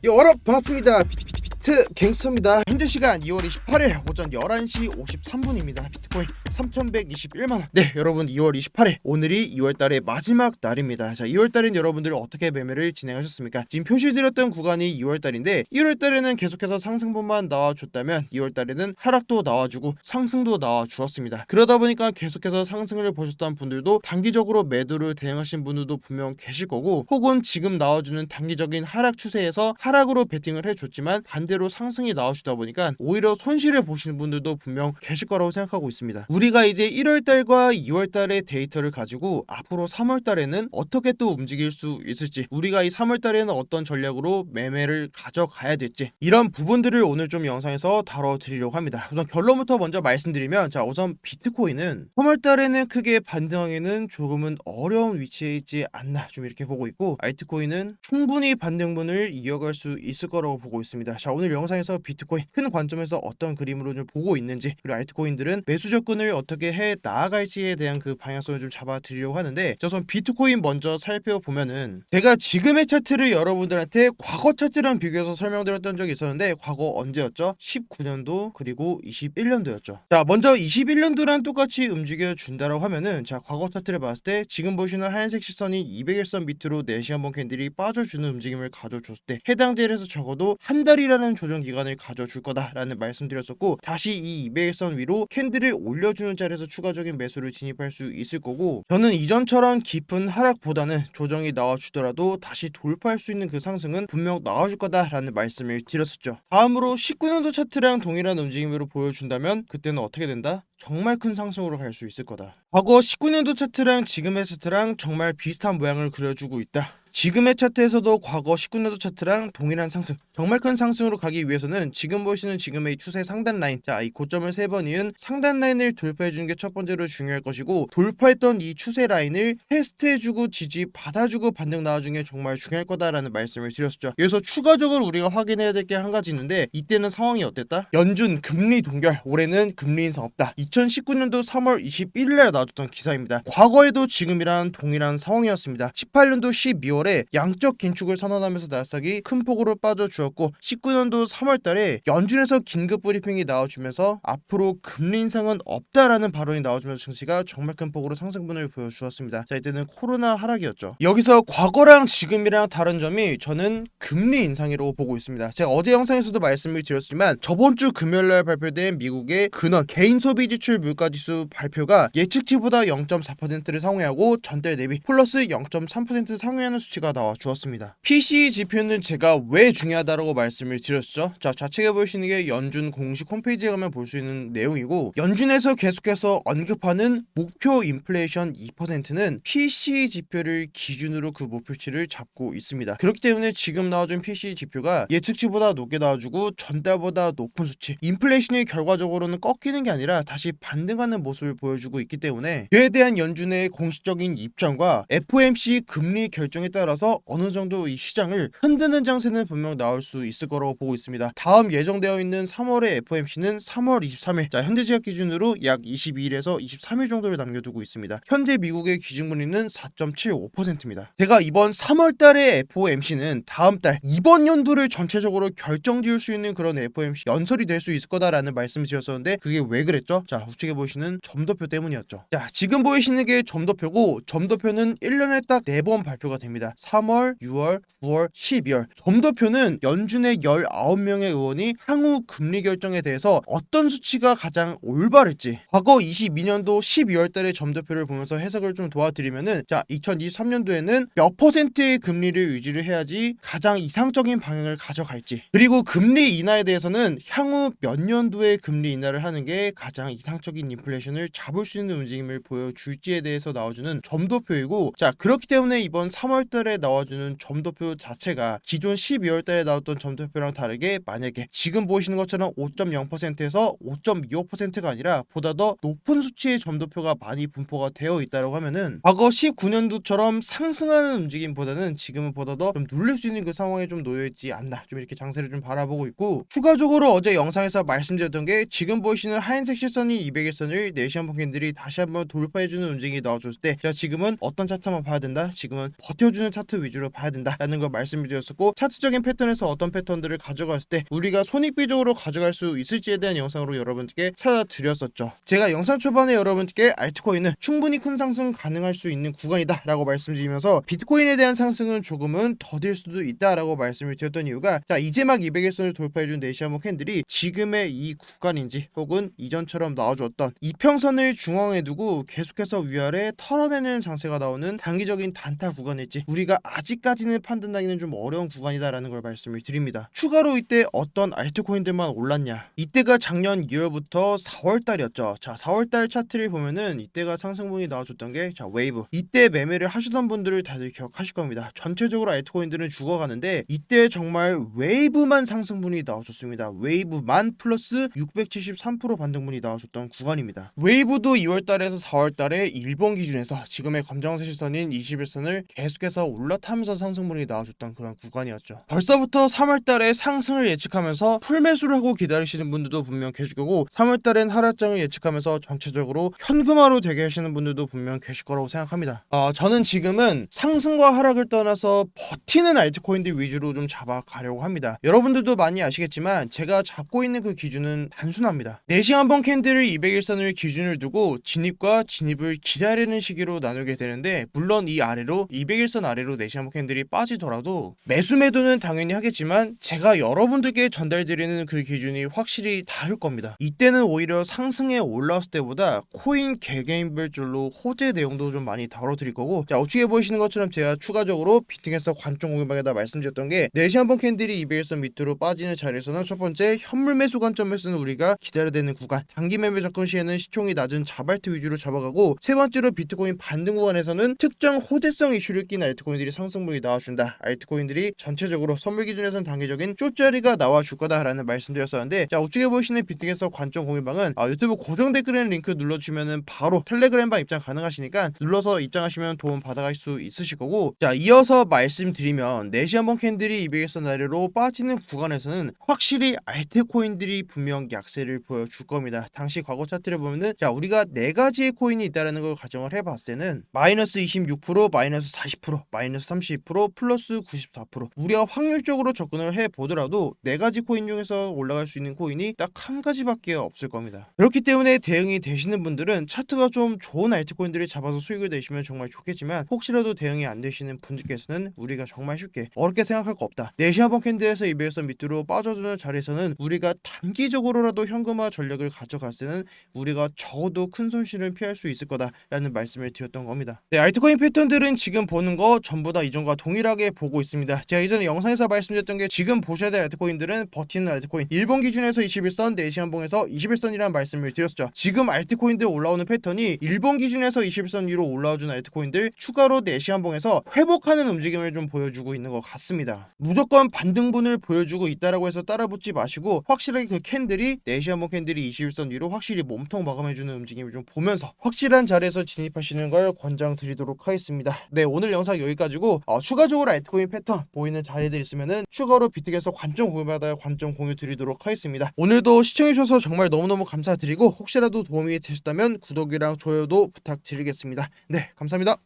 여러분 반갑습니다. 비트 갱스터입니다. 현재 시간 2월 28일 오전 11시 53분입니다. 비트코인 3121만원. 네, 여러분 2월 28일 오늘이 2월달의 마지막 날입니다. 자, 2월달엔 여러분들 어떻게 매매를 진행하셨습니까? 지금 표시드렸던 구간이 2월달인데 1월달에는 계속해서 상승분만 나와줬다면 2월달에는 하락도 나와주고 상승도 나와주었습니다. 그러다 보니까 계속해서 상승을 보셨던 분들도 단기적으로 매도를 대응하신 분들도 분명 계실 거고, 혹은 지금 나와주는 단기적인 하락 추세에서 하락으로 베팅을 해줬지만 반대로 상승이 나와주다 보니까 오히려 손실을 보시는 분들도 분명 계실 거라고 생각하고 있습니다. 우리가 이제 1월달과 2월달의 데이터를 가지고 앞으로 3월달에는 어떻게 또 움직일 수 있을지, 우리가 이 3월달에는 어떤 전략으로 매매를 가져가야 될지, 이런 부분들을 오늘 좀 영상에서 다뤄드리려고 합니다. 우선 결론부터 먼저 말씀드리면, 자, 우선 비트코인은 3월달에는 크게 반등하기는 조금은 어려운 위치에 있지 않나 좀 이렇게 보고 있고, 알트코인은 충분히 반등분을 이어갈 수 있을 거라고 보고 있습니다. 자, 오늘 영상에서 비트코인 큰 관점에서 어떤 그림으로 좀 보고 있는지, 그리고 알트코인들은 매수 접근을 어떻게 해 나아갈지에 대한 그 방향성을 좀 잡아드리려고 하는데, 우선 비트코인 먼저 살펴보면은, 제가 지금의 차트를 여러분들한테 과거 차트랑 비교해서 설명드렸던 적이 있었는데, 과거 언제였죠? 19년도 그리고 21년도였죠. 자, 먼저 21년도랑 똑같이 움직여 준다라고 하면은, 자, 과거 차트를 봤을 때 지금 보시는 하얀색 시선이 200일선 밑으로 4시간 번 캔들이 빠져주는 움직임을 가져줬을 때 해당 델에서 적어도 한 달이라는 조정 기간을 가져줄 거다라는 말씀드렸었고, 다시 이 200일선 위로 캔들을 올려주는 자리에서 추가적인 매수를 진입할 수 있을 거고, 저는 이전처럼 깊은 하락보다는 조정이 나와주더라도 다시 돌파할 수 있는 그 상승은 분명 나와줄 거다라는 말씀을 드렸었죠. 다음으로 19년도 차트랑 동일한 움직임으로 보여준다면 그때는 어떻게 된다? 정말 큰 상승으로 갈 수 있을 거다. 과거 19년도 차트랑 지금의 차트랑 정말 비슷한 모양을 그려주고 있다. 지금의 차트에서도 과거 19년도 차트랑 동일한 상승, 정말 큰 상승으로 가기 위해서는 지금 보시는 지금의 추세 상단 라인, 자, 이 고점을 3번 이은 상단 라인을 돌파해주는 게 첫 번째로 중요할 것이고, 돌파했던 이 추세 라인을 테스트해주고 지지 받아주고 반등 나와주는 게 정말 중요할 거다라는 말씀을 드렸었죠. 여기서 추가적으로 우리가 확인해야 될 게 한 가지 있는데, 이때는 상황이 어땠다? 연준 금리 동결, 올해는 금리 인상 없다. 2019년도 3월 21일에 나왔던 기사입니다. 과거에도 지금이랑 동일한 상황이었습니다. 18년도 12월에 양적 긴축을 선언하면서 나스닥이 큰 폭으로 빠져주었고, 19년도 3월달에 연준에서 긴급 브리핑이 나와주면서 앞으로 금리 인상은 없다라는 발언이 나와주면서 증시가 정말 큰 폭으로 상승분을 보여주었습니다. 자, 이때는 코로나 하락이었죠. 여기서 과거랑 지금이랑 다른 점이 저는 금리 인상이라고 보고 있습니다. 제가 어제 영상에서도 말씀을 드렸지만, 저번 주 금요일날 발표된 미국의 근원 개인 소비 지출 물가지수 발표가 예측치보다 0.4%를 상회하고 전달 대비 플러스 0.3% 상회하는 수치가 나와 주었습니다. PCE 지표는 제가 왜 중요하다라고 말씀을 드렸죠. 자, 좌측에 보시는 게 연준 공식 홈페이지에 가면 볼 수 있는 내용이고, 연준에서 계속해서 언급하는 목표 인플레이션 2%는 PCE 지표를 기준으로 그 목표치를 잡고 있습니다. 그렇기 때문에 지금 나와준 PCE 지표가 예측치보다 높게 나와주고 전달보다 높은 수치, 인플레이션이 결과적으로는 꺾이는 게 아니라 다시 반등하는 모습을 보여주고 있기 때문에, 그에 대한 연준의 공식적인 입장과 FOMC 금리 결정에 따라서 어느 정도 이 시장을 흔드는 장세는 분명 나올 수 있을 거라고 보고 있습니다. 다음 예정되어 있는 3월의 FOMC는 3월 23일, 자, 현재 시각 기준으로 약 22일에서 23일 정도를 남겨두고 있습니다. 현재 미국의 기준금리는 4.75%입니다. 제가 이번 3월 달의 FOMC는 다음 달 이번 연도를 전체적으로 결정지을 수 있는 그런 FOMC 연설이 될 수 있을 거다라는 말씀을 드렸었는데, 그게 왜 그랬죠? 자, 우측에 보시는 점도표 때문이었죠. 자, 지금 보이시는 게 점도표고, 점도표는 1년에 딱 4번 발표가 됩니다. 3월, 6월, 9월, 12월. 점도표는 연준의 19명의 의원이 향후 금리 결정에 대해서 어떤 수치가 가장 올바를지, 과거 22년도 12월 달의 점도표를 보면서 해석을 좀 도와드리면은, 자, 2023년도에는 몇 퍼센트의 금리를 유지를 해야지 가장 이상적인 방향을 가져갈지, 그리고 금리 인하에 대해서는 향후 몇 년도에 금리 인하를 하는 게 가장 이상적인 인플레이션을 잡을 수 있는 움직임을 보여줄지에 대해서 나와주는 점도표이고, 자, 그렇기 때문에 이번 3월달에 나와주는 점도표 자체가 기존 12월달에 나왔던 점도표랑 다르게, 만약에 지금 보시는 것처럼 5.0%에서 5.25%가 아니라 보다 더 높은 수치의 점도표가 많이 분포가 되어 있다고 하면은, 과거 19년도처럼 상승하는 움직임보다는 지금은 보다 더 좀 눌릴 수 있는 그 상황에 좀 놓여있지 않나, 좀 이렇게 장세를 좀 바라보고 있고, 추가적으로 어제 영상에서 말씀드렸던 게, 지금 보시는 하얀색 실선이 200일선을 4시간 펀캔들이 다시 한번 돌파해주는 움직임이 나와줬을 때, 자, 지금은 어떤 차트 한번 봐야 된다? 지금은 버텨주는 빠지는 차트 위주로 봐야 된다라는 걸 말씀드렸었고, 차트적인 패턴에서 어떤 패턴들을 가져갔을 때 우리가 손익비적으로 가져갈 수 있을지에 대한 영상으로 여러분들께 찾아드렸었죠. 제가 영상 초반에 여러분들께 알트코인은 충분히 큰 상승 가능할 수 있는 구간이다 라고 말씀드리면서 비트코인에 대한 상승은 조금은 더딜 수도 있다 라고 말씀을 드렸던 이유가, 자 이제 막 200일선을 돌파해준 네시아몬 캔들이 지금의 이 구간인지 혹은 이전처럼 나와줬던 이평선을 중앙에 두고 계속해서 위아래 털어내는 장세가 나오는 단기적인 단타 구간일지 우리가 아직까지는 판단하기는 좀 어려운 구간이다라는 걸 말씀을 드립니다. 추가로 이때 어떤 알트코인들만 올랐냐, 이때가 작년 2월부터 4월달이었죠. 자 4월달 차트를 보면은 이때가 상승분이 나와줬던 게 자 웨이브, 이때 매매를 하시던 분들을 다들 기억하실 겁니다. 전체적으로 알트코인들은 죽어가는데 이때 정말 웨이브만 상승분이 나와줬습니다. 웨이브만 플러스 673% 반등분이 나와줬던 구간입니다. 웨이브도 2월달에서 4월달에 일본 기준에서 지금의 검정색 시선인 21선을 계속해서 올라타면서 상승분이 나와줬던 그런 구간이었죠. 벌써부터 3월달에 상승을 예측하면서 풀매수를 하고 기다리시는 분들도 분명 계실 거고, 3월달엔 하락장을 예측하면서 전체적으로 현금화로 대기하시는 분들도 분명 계실 거라고 생각합니다. 저는 지금은 상승과 하락을 떠나서 버티는 알트코인들 위주로 좀 잡아가려고 합니다. 여러분들도 많이 아시겠지만 제가 잡고 있는 그 기준은 단순합니다. 4시 한번 캔들을 200일선을 기준을 두고 진입과 진입을 기다리는 시기로 나누게 되는데, 물론 이 아래로 200일선 아래로 4시 한번 캔들이 빠지더라도 매수 매도는 당연히 하겠지만 제가 여러분들께 전달드리는 그 기준이 확실히 다를 겁니다. 이때는 오히려 상승에 올라왔을 때보다 코인 개개인별로 호재 내용도 좀 많이 다뤄드릴 거고, 자 우측에 보이시는 것처럼 제가 추가적으로 비트게서 관점 공유방에다 말씀드렸던 게 4시 한번 캔들이 200일선 밑으로 빠지는 자리에서는 첫 번째 현물 매수 관점에서는 우리가 기다려야 되는 구간, 단기 매매 접근 시에는 시총이 낮은 자발트 위주로 잡아가고, 세 번째로 비트코인 반등 구간에서는 특정 호재성 이슈를 낀 알트코인들이 상승분이 나와준다, 알트코인들이 전체적으로 선물 기준에서는 단기적인 쪼짜리가 나와줄 거다라는 말씀드렸었는데, 자 우측에 보이시는 비트게서 관점 공유방은 유튜브 고정 댓글에 링크 눌러주면은 바로 텔레그램방 입장 가능하시니까 눌러서 입장하시면 도움 받아갈 수 있으실 거고, 자 이어서 말씀드리면 4시 한번 캔들이 200일선 아래로 빠지는 구간에서는 확실히 알트코인들이 분명 약세를 보여줄 겁니다. 당시 과거 차트를 보면은 자 우리가 4가지의 코인이 있다라는 걸 가정을 해봤을 때는 마이너스 26%, 마이너스 40%, 마이너스 32%, 플러스 94%, 우리가 확률적으로 접근을 해보더라도 4가지 코인 중에서 올라갈 수 있는 코인이 딱 한 가지밖에 없을 겁니다. 그렇기 때문에 대응이 되시는 분들은 차트가 좀 좋은 알트코인들을 잡아서 수익을 내시면 정말 좋겠지만, 혹시라도 대응이 안 되시는 분들께서는 우리가 정말 쉽게 어렵게 생각할 거 없다, 4시 한번 캔들에서 200일선 밑으로 빠져주는 자리에서는 우리가 단기적으로라도 현금화 전략을 가져갔을 때는 우리가 적어도 큰 손실을 피할 수 있을 거다라는 말씀을 드렸던 겁니다. 네, 알트코인 패턴들은 지금 보는 거 전부 다 이전과 동일하게 보고 있습니다. 제가 이전에 영상에서 말씀드렸던 게, 지금 보셔야 될 알트코인들은 버티는 알트코인, 일본 기준에서 21선, 4시 한봉에서 21선이라는 말씀을 드렸죠. 지금 알트코인들 올라오는 패턴이 일본 기준에서 21선 위로 올라와준 알트코인들 추가로 4시 한봉에서 회복하는 움직임을 좀 보여주고 있는 것 같습니다. 무조건 반등분을 보여주고 있다라고 해서 따라붙지 마시고, 확실하게 그 캔들이 4시 한봉 캔들이 21선 위로 확실히 몸통 마감해주는 움직임을 좀 보면서 확실한 자리에서 진입하시는 걸 권장드리도록 하겠습니다. 네, 오늘 영상 여기까지고, 추가적으로 알트코인 패턴 보이는 자리들 있으면은 추가로 비트게서 관점 공유받아 관점 공유 드리도록 하겠습니다. 오늘도 시청해주셔서 정말 너무너무 감사드리고, 혹시라도 도움이 되셨다면 구독이랑 좋아요도 부탁드리겠습니다. 네, 감사합니다.